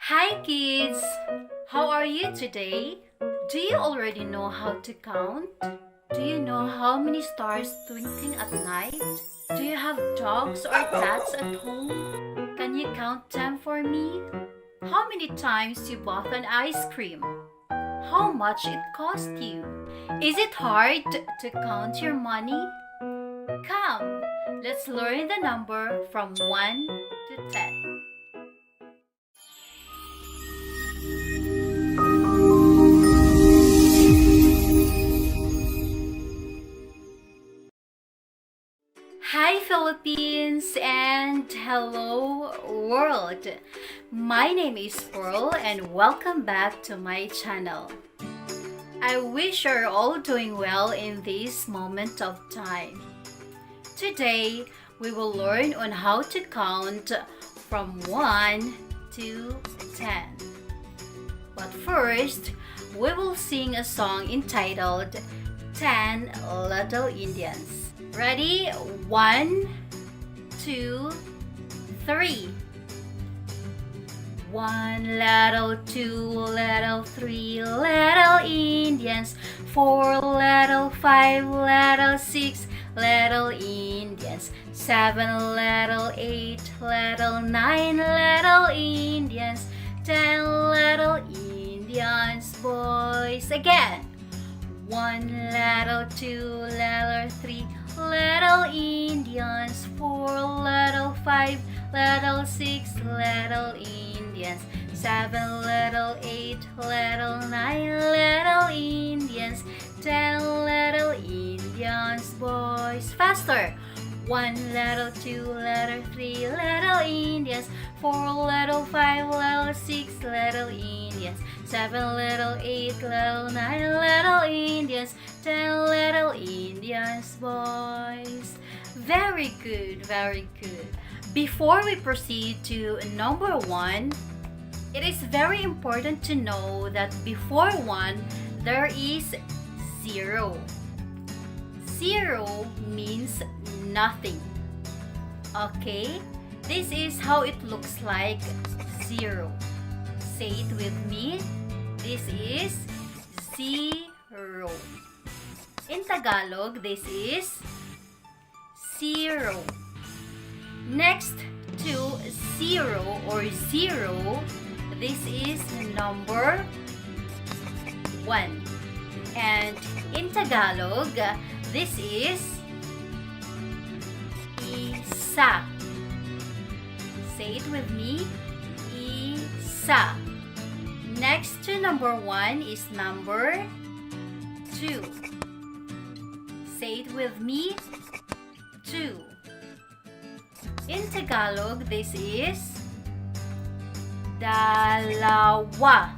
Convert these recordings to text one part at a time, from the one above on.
Hi kids! How are you today? Do you already know how to count? Do you know how many stars twinkling at night? Do you have dogs or cats at home? Can you count them for me? How many times you bought an ice cream? How much it cost you? Is it hard to count your money? Come, let's learn the number from 1 to 10. Hi Philippines and hello world! My name is Pearl and welcome back to my channel. I wish you're all doing well in this moment of time. Today, we will learn on how to count from 1 to 10. But first, we will sing a song entitled 10 Little Indians. Ready? 1, 2, 3. 1 little, 2 little, 3 little Indians, 4 little, 5 little, 6 little Indians, 7 little, 8 little, 9 little Indians, 10 little Indians, boys. Again. 1 little, 2 little, 3 little Indians, 4 little, 5 little, 6 little Indians, 7 little, 8 little, 9 little Indians, 10 little Indians, boys. Faster! 1 little, 2 little, 3 little Indians, 4 little, 5 little, 6 little Indians, 7 little, 8 little, 9 little Indians, 10 little Indians, boys. Very good, very good. Before we proceed to number 1, it is very important to know that before 1, there is 0. 0 means nothing. Okay? This is how it looks like 0. Say it with me. This is 0. In Tagalog, this is 0. Next to 0 or 0, this is number 1. And in Tagalog, this is isa. Say it with me. Isa. Next to number 1 is number 2. Say it with me. 2. In Tagalog, this is dalawa.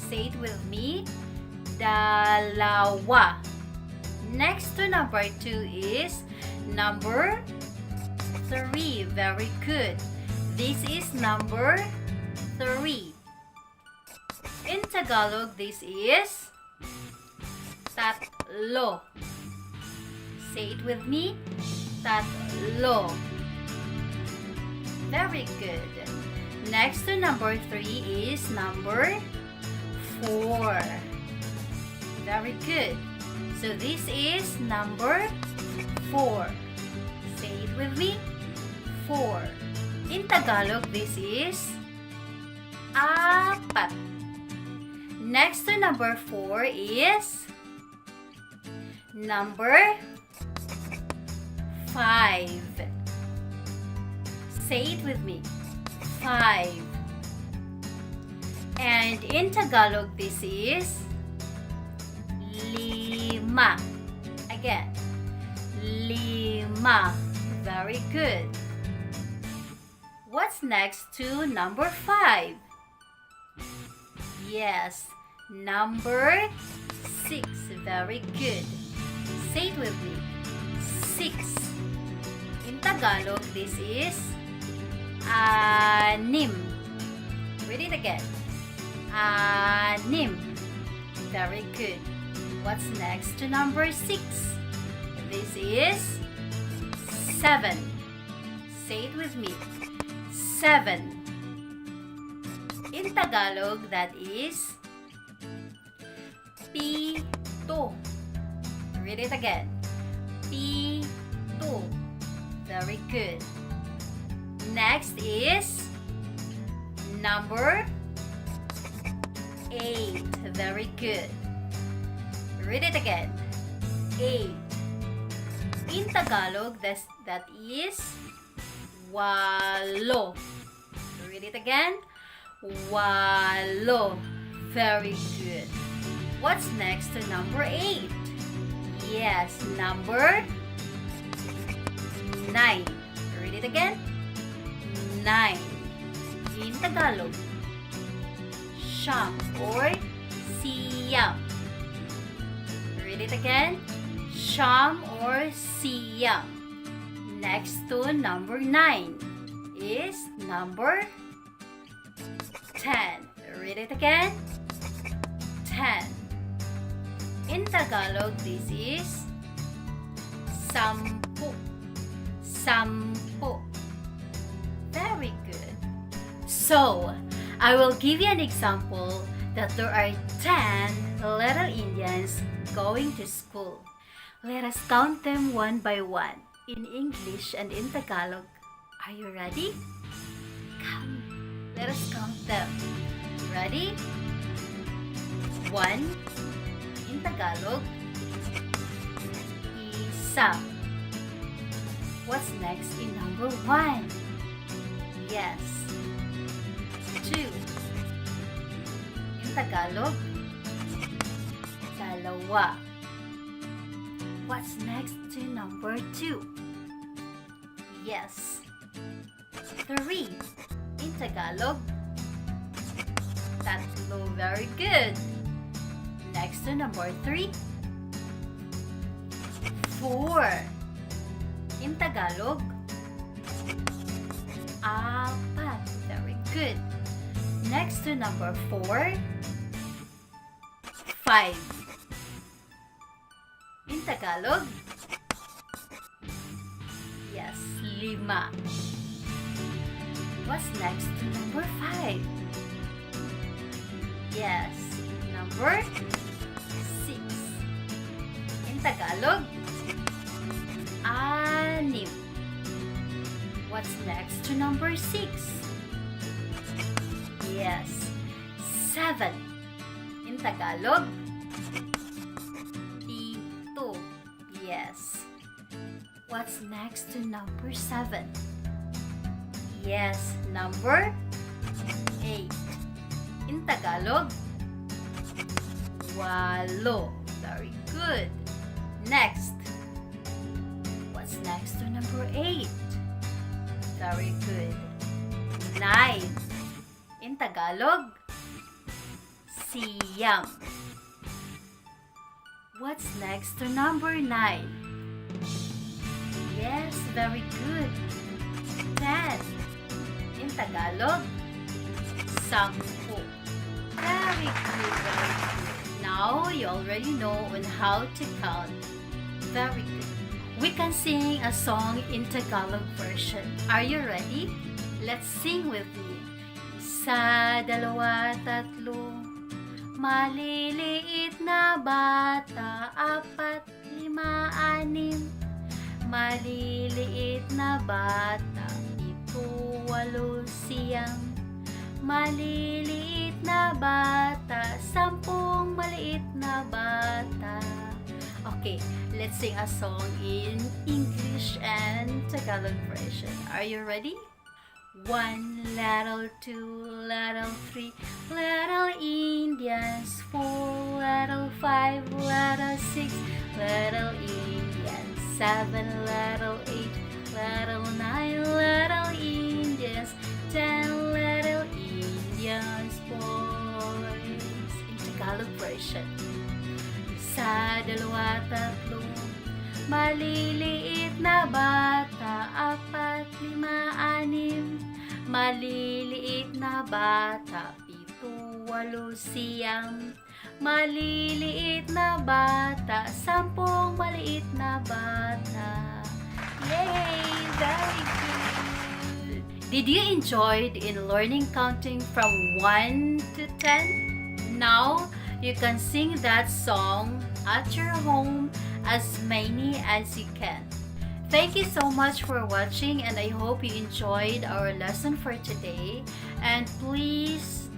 Say it with me. Dalawa. Next to number 2 is number 3. Very good. This is number 3. In Tagalog, this is tatlo. Say it with me. Tatlo. Very good. Next to number 3 is number 4. Very good. So this is number 4. Say it with me. 4. In Tagalog, this is apat. Next to number 4 is number 5. Say it with me. 5. And in Tagalog, this is lima. Again. Lima. Very good. What's next to number 5? Yes, number 6. Very good. Say it with me. 6. In Tagalog, this is anim. Read it again. Anim. Very good. What's next to number 6? This is 7. Say it with me. 7. In Tagalog, that is pito. Read it again. Pito. Very good. Next is number 8. Very good. Read it again. 8. In Tagalog, that is walo. Read it again. Walo. Very good. What's next to number 8? Yes, number 9. Read it again. 9. In Tagalog, siyam or siyam. Read it again. Siyam or siyam. Next to number 9 is number 10. Read it again. 10. In Tagalog, this is sampu. Sampu. Very good. So, I will give you an example that there are 10 little Indians going to school. Let us count them one by one in English and in Tagalog. Are you ready? Come, let us count them. Ready? 1. In Tagalog, isa. What's next in number 1? Yes. 2. In Tagalog, dalawa. What's next to number 2? Yes. 3. In Tagalog, tatlo. Very good. Next to number 3. 4. In Tagalog, apat. Very good. Next to number 4. 5. In Tagalog, yes, 5. What's next to number 5? Yes, number 6. In Tagalog, 6. What's next to number 6? Yes, 7. In Tagalog, 7. Yes. What's next to number 7? Yes, number 8. In Tagalog, 8. Very good. Next. What's next to number 8? Very good. 9. In Tagalog, siyam. What's next to number 9? Yes, very good. 10. In Tagalog, 10. Very good, very good. Now, you already know on how to count. Very good. We can sing a song in Tagalog version. Are you ready? Let's sing with me. Isa, dalawa, tatlo. Maliliit na bata, 4, 5, 6. Maliliit na bata, 7, 8, 9. Maliliit na bata, 10 maliit na bata. Okay, let's sing a song in English and Tagalog version. Are you ready? 1 little, 2 little, 3 little Indians, 4 little, 5 little, 6 little Indians, 7 little, 8 little, 9 little Indians, 10 little Indians boys. In Tagalog version. Isa, dalawa, tatlo. Maliliit na bata, 4, 5, 6. Maliliit na bata, 7, 8, 9. Maliliit na bata, 10 maliit na bata. Yay! Very good! Did you enjoy in learning counting from 1 to 10? Now you can sing that song at your home as many as you can. Thank you so much for watching, and I hope you enjoyed our lesson for today. And please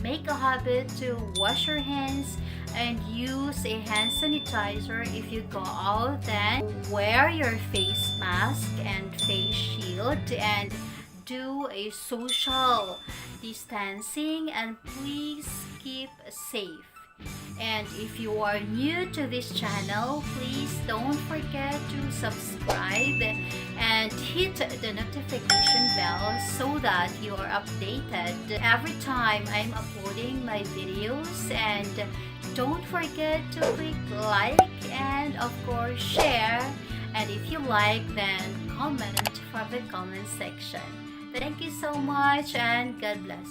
make a habit to wash your hands and use a hand sanitizer if you go out. Then wear your face mask and face shield and do a social distancing, and please keep safe. And if you are new to this channel, please don't forget to subscribe and hit the notification bell so that you are updated every time I'm uploading my videos. And don't forget to click like and of course share. And if you like, then comment from the comment section. Thank you so much and God bless.